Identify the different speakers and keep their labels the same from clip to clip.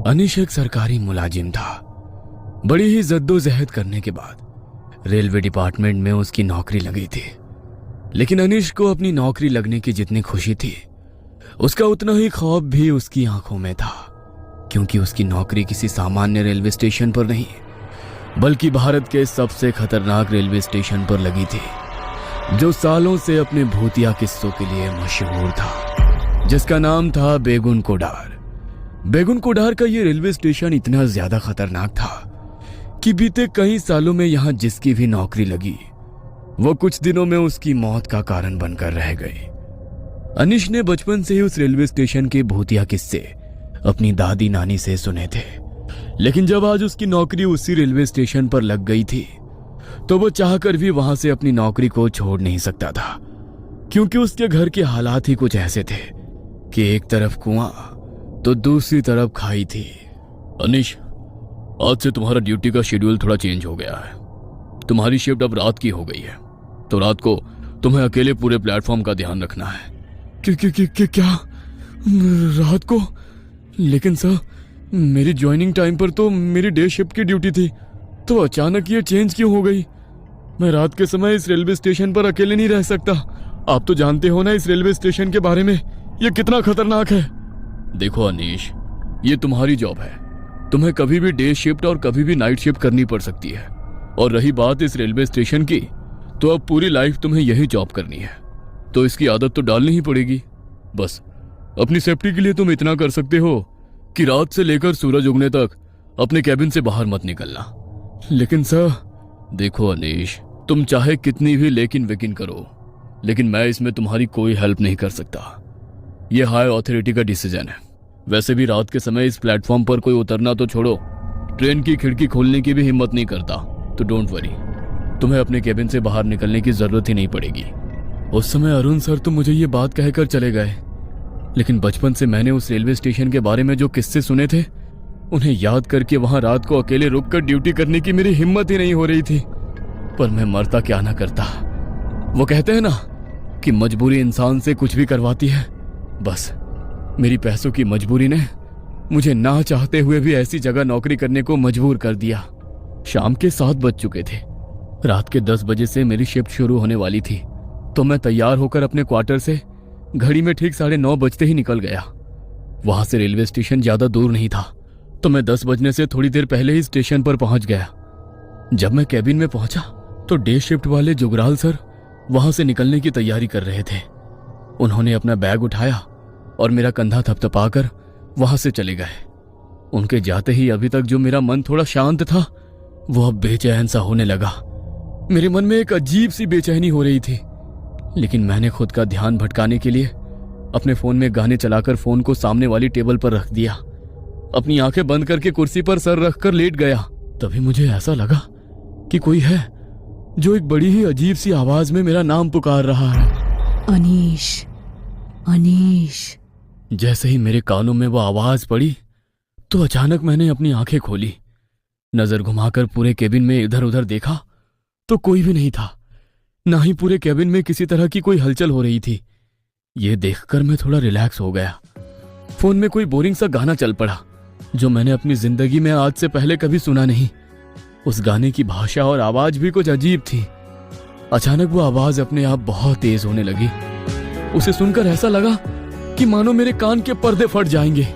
Speaker 1: अनिश एक सरकारी मुलाजिम था। बड़ी ही जद्दोजहद करने के बाद रेलवे डिपार्टमेंट में उसकी नौकरी लगी थी। लेकिन अनिश को अपनी नौकरी लगने की जितनी खुशी थी, उसका उतना ही खौफ भी उसकी आंखों में था, क्योंकि उसकी नौकरी किसी सामान्य रेलवे स्टेशन पर नहीं, बल्कि भारत के सबसे खतरनाक रेलवे स्टेशन पर लगी थी, जो सालों से अपने भूतिया किस्सों के लिए मशहूर था, जिसका नाम था बेगुन कोडार। बेगुन कोडार का ये रेलवे स्टेशन इतना ज्यादा खतरनाक था कि बीते कई सालों में यहां जिसकी भी नौकरी लगी, वो कुछ दिनों में उसकी मौत का कारण बनकर रह गई। अनिश ने बचपन से ही उस रेलवे स्टेशन के भूतिया किस्से अपनी दादी नानी से सुने थे, लेकिन जब आज उसकी नौकरी उसी रेलवे स्टेशन पर लग गई थी, तो वो चाहकर भी वहां से अपनी नौकरी को छोड़ नहीं सकता था, क्योंकि उसके घर के हालात ही कुछ ऐसे थे कि एक तरफ कुआं तो दूसरी तरफ खाई थी। अनिश, आज से तुम्हारा ड्यूटी का शेड्यूल थोड़ा चेंज हो गया है। तुम्हारी शिफ्ट अब रात की हो गई है, तो रात को तुम्हें अकेले पूरे प्लेटफॉर्म का ध्यान रखना है। क्या रात को? लेकिन सर, मेरी ज्वाइनिंग टाइम पर तो मेरी डे शिफ्ट की ड्यूटी थी, तो अचानक ये चेंज क्यों हो गई? मैं रात के समय इस रेलवे स्टेशन पर अकेले नहीं रह सकता। आप तो जानते हो ना इस रेलवे स्टेशन के बारे में, ये कितना खतरनाक है। देखो अनीश, ये तुम्हारी जॉब है, तुम्हें कभी भी डे शिफ्ट और कभी भी नाइट शिफ्ट करनी पड़ सकती है। और रही बात इस रेलवे स्टेशन की, तो अब पूरी लाइफ तुम्हें यही जॉब करनी है, तो इसकी आदत तो डालनी ही पड़ेगी। बस अपनी सेफ्टी के लिए तुम इतना कर सकते हो कि रात से लेकर सूरज उगने तक अपने कैबिन से बाहर मत निकलना। लेकिन सर, देखो अनीश, तुम चाहे कितनी भी लेकिन वेकिन करो, लेकिन मैं इसमें तुम्हारी कोई हेल्प नहीं कर सकता। यह हाई अथॉरिटी का डिसीजन है। वैसे भी रात के समय इस प्लेटफॉर्म पर कोई उतरना तो छोड़ो, ट्रेन की खिड़की खोलने की भी हिम्मत नहीं करता, तो डोंट वरी, तुम्हें अपने कैबिन से बाहर निकलने की जरूरत ही नहीं पड़ेगी। उस समय अरुण सर तो मुझे ये बात कहकर चले गए, लेकिन बचपन से मैंने उस रेलवे स्टेशन के बारे में जो किस्से सुने थे, उन्हें याद करके वहां रात को अकेले रुककर ड्यूटी करने की मेरी हिम्मत ही नहीं हो रही थी। पर मैं मरता क्या ना करता। वो कहते हैं ना कि मजबूरी इंसान से कुछ भी करवाती है। बस मेरी पैसों की मजबूरी ने मुझे ना चाहते हुए भी ऐसी जगह नौकरी करने को मजबूर कर दिया। शाम के 7 बज चुके थे। रात के 10 बजे से मेरी शिफ्ट शुरू होने वाली थी, तो मैं तैयार होकर अपने क्वार्टर से घड़ी में ठीक 9:30 बजते ही निकल गया। वहां से रेलवे स्टेशन ज्यादा दूर नहीं था, तो मैं 10 बजने से थोड़ी देर पहले ही स्टेशन पर पहुंच गया। जब मैं कैबिन में पहुंचा तो डे शिफ्ट वाले जुगराल सर वहां से निकलने की तैयारी कर रहे थे। उन्होंने अपना बैग उठाया और मेरा कंधा थपथपाकर वहां से चले गए। उनके जाते ही अभी तक जो मेरा मन थोड़ा शांत था, वो अब बेचैन सा होने लगा। मेरे मन में एक अजीब सी बेचैनी हो रही थी, लेकिन मैंने खुद का ध्यान भटकाने के लिए अपने फोन में गाने चलाकर फोन को सामने वाली टेबल पर रख दिया। अपनी आंखें बंद करके कुर्सी पर सर रखकर लेट गया। तभी मुझे ऐसा लगा कि कोई है जो एक बड़ी ही अजीब सी आवाज में मेरा नाम पुकार रहा है,
Speaker 2: अनीश, अनीश।
Speaker 1: जैसे ही मेरे कानों में वो आवाज पड़ी, तो अचानक मैंने अपनी आंखें खोली। नजर घुमाकर पूरे केबिन में इधर उधर देखा तो कोई भी नहीं था, ना ही पूरे केबिन में किसी तरह की कोई हलचल हो रही थी। यह देखकर मैं थोड़ा रिलैक्स हो गया। फोन में कोई बोरिंग सा गाना चल पड़ा, जो मैंने अपनी जिंदगी में आज से पहले कभी सुना नहीं। उस गाने की भाषा और आवाज भी कुछ अजीब थी। अचानक वो आवाज अपने आप बहुत तेज होने लगी। उसे सुनकर ऐसा लगा कि मानो मेरे कान के पर्दे फट जाएंगे।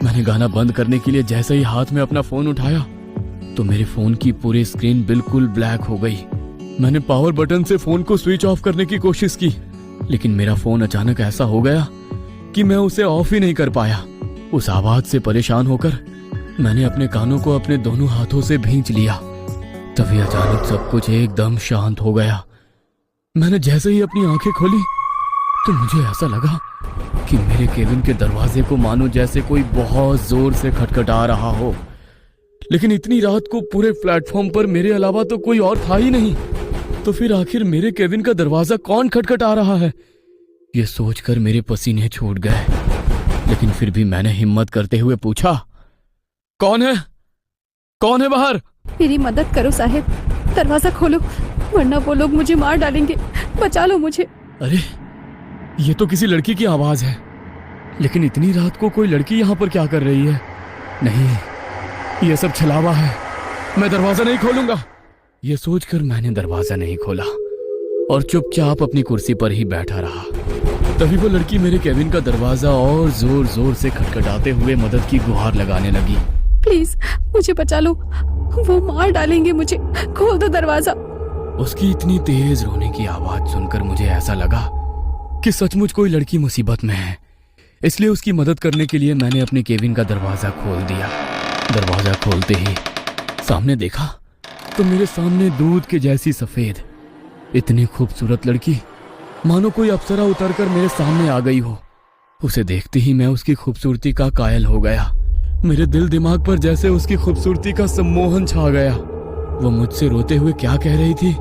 Speaker 1: मैंने गाना बंद करने के लिए जैसे ही हाथ में अपना फोन उठाया, तो मेरे फोन की पूरी स्क्रीन बिल्कुल ब्लैक हो गई। मैंने पावर बटन से फोन को स्विच ऑफ करने की कोशिश की, लेकिन मेरा फोन अचानक ऐसा हो गया कि मैं उसे ऑफ ही नहीं कर पाया। उस आवाज से परेशान होकर मैंने अपने कानों को अपने दोनों हाथों से भींच लिया। तभी अचानक सब कुछ एकदम शांत हो गया। मैंने जैसे ही अपनी आंखें खोली, तो मुझे ऐसा लगा कि मेरे केबिन के दरवाजे को मानो जैसे कोई बहुत जोर से खटखटा रहा हो। लेकिन इतनी रात को पूरे प्लेटफॉर्म पर मेरे अलावा तो कोई और था ही नहीं। तो फिर आखिर मेरे केबिन का दरवाजा कौन खटखटा रहा है? ये सोचकर मेरे पसीने छूट गए, लेकिन फिर भी मैंने हिम्मत करते हुए पूछा, कौन है? कौन है बाहर?
Speaker 2: मेरी मदद करो साहब, दरवाजा खोलो, वरना वो लोग मुझे मार डालेंगे। बचा लो मुझे।
Speaker 1: अरे, ये तो किसी लड़की की आवाज है। लेकिन इतनी रात को कोई लड़की यहाँ पर क्या कर रही है? नहीं, ये सब छलावा है, मैं दरवाजा नहीं खोलूंगा। ये सोचकर मैंने दरवाजा नहीं खोला और चुपचाप अपनी कुर्सी पर ही बैठा रहा। तभी वो लड़की मेरे केबिन का दरवाजा और जोर जोर से खटखटाते हुए मदद की गुहार लगाने लगी।
Speaker 2: प्लीज मुझे बचा लो, वो मार डालेंगे मुझे, खोल दो दरवाजा।
Speaker 1: उसकी इतनी तेज रोने की आवाज सुनकर मुझे ऐसा लगा कि सचमुच कोई लड़की मुसीबत में है। इसलिए उसकी मदद करने के लिए मैंने अपने केबिन का दरवाजा खोल दिया। दरवाजा खोलते ही सामने देखा तो मेरे सामने दूध के जैसी सफेद इतनी खूबसूरत लड़की, मानो कोई अप्सरा उतरकर मेरे सामने आ गई हो। उसे देखते ही मैं उसकी खूबसूरती का कायल हो गया। मेरे दिल दिमाग पर जैसे उसकी खूबसूरती का सम्मोहन छा गया। वो मुझसे रोते हुए क्या कह रही थी,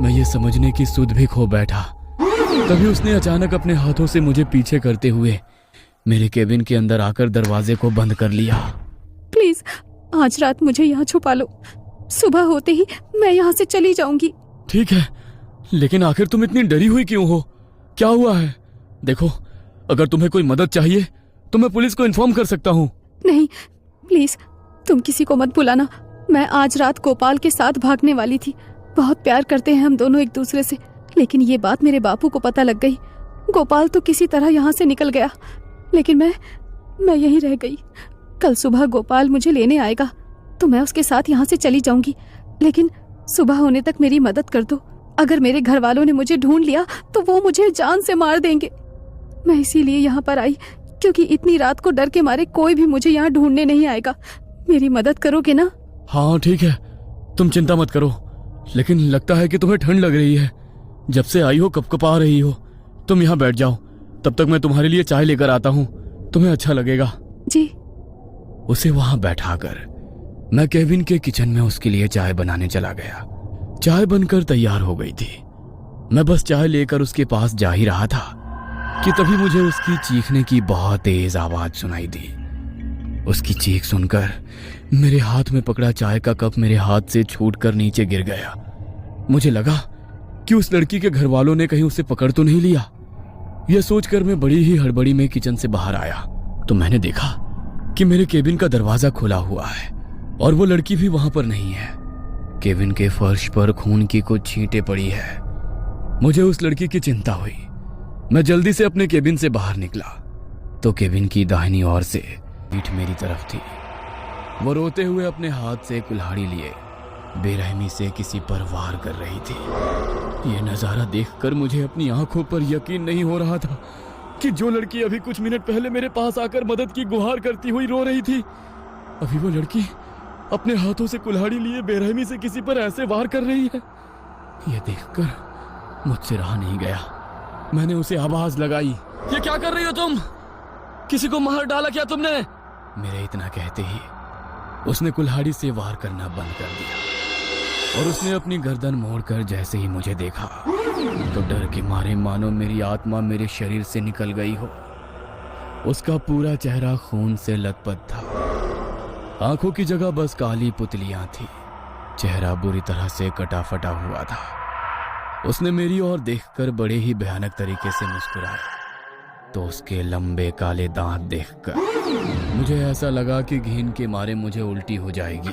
Speaker 1: मैं ये समझने की सुध भी खो बैठा। तभी उसने अचानक अपने हाथों से मुझे पीछे करते हुए मेरे केबिन के अंदर आकर दरवाजे को बंद कर लिया।
Speaker 2: प्लीज आज रात मुझे यहाँ छुपा लो, सुबह होते ही मैं यहाँ से चली जाऊंगी।
Speaker 1: ठीक है, लेकिन आखिर तुम इतनी डरी हुई क्यों हो? क्या हुआ है? देखो, अगर तुम्हें कोई मदद चाहिए तो मैं पुलिस को इन्फॉर्म कर सकता हूँ।
Speaker 2: नहीं प्लीज, तुम किसी को मत बुलाना। मैं आज रात गोपाल के साथ भागने वाली थी। बहुत प्यार करते हैं हम दोनों एक दूसरे से, लेकिन ये बात मेरे बापू को पता लग गई। गोपाल तो किसी तरह यहाँ से निकल गया, लेकिन मैं यहीं रह गई। कल सुबह गोपाल मुझे लेने आएगा तो मैं उसके साथ यहाँ से चली जाऊंगी, लेकिन सुबह होने तक मेरी मदद कर दो। अगर मेरे घर वालों ने मुझे ढूंढ लिया तो वो मुझे जान से मार देंगे। मैं इसीलिए यहाँ पर आई, क्योंकि इतनी रात को डर के मारे कोई भी मुझे यहाँ ढूंढने नहीं आएगा। मेरी मदद करोगे ना?
Speaker 1: हाँ ठीक है, तुम चिंता मत करो, लेकिन लगता है कि तुम्हें ठंड लग रही है। जब से आई हो कपकपा रही हो। तुम यहाँ बैठ जाओ, तब तक मैं तुम्हारे लिए चाय लेकर आता हूँ, तुम्हें अच्छा लगेगा।
Speaker 2: जी।
Speaker 1: उसे वहां बैठाकर मैं केबिन के किचन में उसके लिए चाय बनाने चला गया। चाय बनकर तैयार हो गई थी। मैं बस चाय लेकर उसके पास जा ही रहा था कि तभी मुझे उसकी चीखने की बहुत तेज आवाज सुनाई दी। उसकी चीख सुनकर मेरे हाथ में पकड़ा चाय का कप मेरे हाथ से छूटकर नीचे गिर गया। मुझे लगा कि उस लड़की के घर वालों ने कहीं उसे पकड़ तो नहीं लिया। यह सोचकर मैं बड़ी ही हड़बड़ी में किचन से बाहर आया तो मैंने देखा कि मेरे केबिन का दरवाजा खुला हुआ है और वो लड़की भी वहां पर नहीं है। केबिन के फर्श पर खून की कुछ छींटें पड़ी है। मुझे उस लड़की की चिंता हुई। मैं जल्दी से अपने केबिन से बाहर निकला तो केबिन की दाहिनी ओर से पीठ मेरी तरफ थी। वो रोते हुए अपने हाथ से कुल्हाड़ी लिए बेरहमी से किसी पर वार कर रही थी। ये नजारा देखकर मुझे अपनी आंखों पर यकीन नहीं हो रहा था कि जो लड़की अभी कुछ मिनट पहले मेरे पास आकर मदद की गुहार करती हुई रो रही थी, अभी वो लड़की अपने हाथों से कुल्हाड़ी लिए बेरहमी से किसी पर ऐसे वार कर रही है। यह देखकर मुझसे रहा नहीं गया। मैंने उसे आवाज लगाई, ये क्या कर रही हो तुम? किसी को मार डाला क्या तुमने? मेरे इतना कहते ही उसने कुल्हाड़ी से वार करना बंद कर दिया और उसने अपनी गर्दन मोड़कर जैसे ही मुझे देखा तो डर के मारे मानो मेरी आत्मा मेरे शरीर से निकल गई हो। उसका पूरा चेहरा खून से लथपथ था। आंखों की जगह बस काली पुतलियां थी। चेहरा बुरी तरह से कटा फटा हुआ था। उसने मेरी ओर देखकर बड़े ही भयानक तरीके से मुस्कुराया तो उसके लंबे काले दांत देखकर मुझे ऐसा लगा कि घिन के मारे मुझे उल्टी हो जाएगी।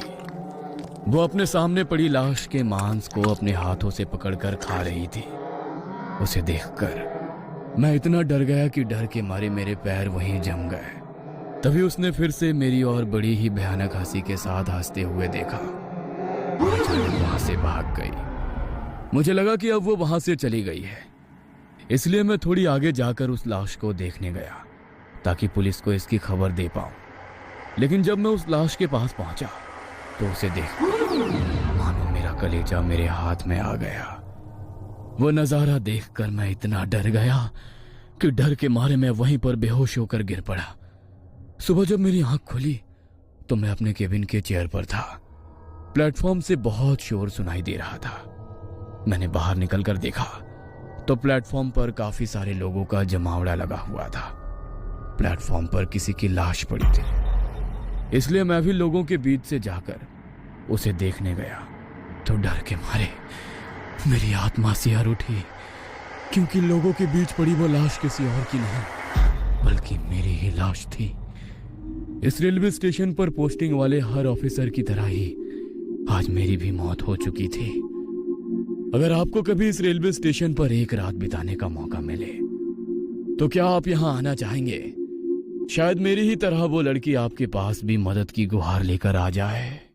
Speaker 1: वो अपने सामने पड़ी लाश के मांस को अपने हाथों से पकड़कर खा रही थी। उसे देखकर मैं इतना डर गया कि डर के मारे मेरे पैर वहीं जम गए। तभी उसने फिर से मेरी ओर बड़ी ही भयानक हंसी के साथ हंसते हुए देखा और अचानक वहां से भाग गई। मुझे लगा कि अब वो वहां से चली गई है, इसलिए मैं थोड़ी आगे जाकर उस लाश को देखने गया ताकि पुलिस को इसकी खबर दे पाऊं। लेकिन जब मैं उस लाश के पास पहुंचा तो उसे देख मानो मेरा कलेजा मेरे हाथ में आ गया। वो नजारा देखकर मैं इतना डर गया कि डर के मारे मैं वहीं पर बेहोश होकर गिर पड़ा। सुबह जब मेरी आंख खुली तो मैं अपने केबिन के चेयर पर था। प्लेटफॉर्म से बहुत शोर सुनाई दे रहा था। मैंने बाहर निकलकर देखा तो प्लेटफॉर्म पर काफी सारे लोगों का जमावड़ा लगा हुआ था। प्लेटफॉर्म पर किसी की लाश पड़ी थी, इसलिए मैं भी लोगों के बीच से जाकर उसे देखने गया तो डर के मारे मेरी आत्मा सिहर उठी, क्योंकि लोगों के बीच पड़ी वो लाश किसी और की नहीं बल्कि मेरी ही लाश थी। इस रेलवे स्टेशन पर पोस्टिंग वाले हर ऑफिसर की तरह ही आज मेरी भी मौत हो चुकी थी। अगर आपको कभी इस रेलवे स्टेशन पर एक रात बिताने का मौका मिले तो क्या आप यहां आना चाहेंगे? शायद मेरी ही तरह वो लड़की आपके पास भी मदद की गुहार लेकर आ जाए।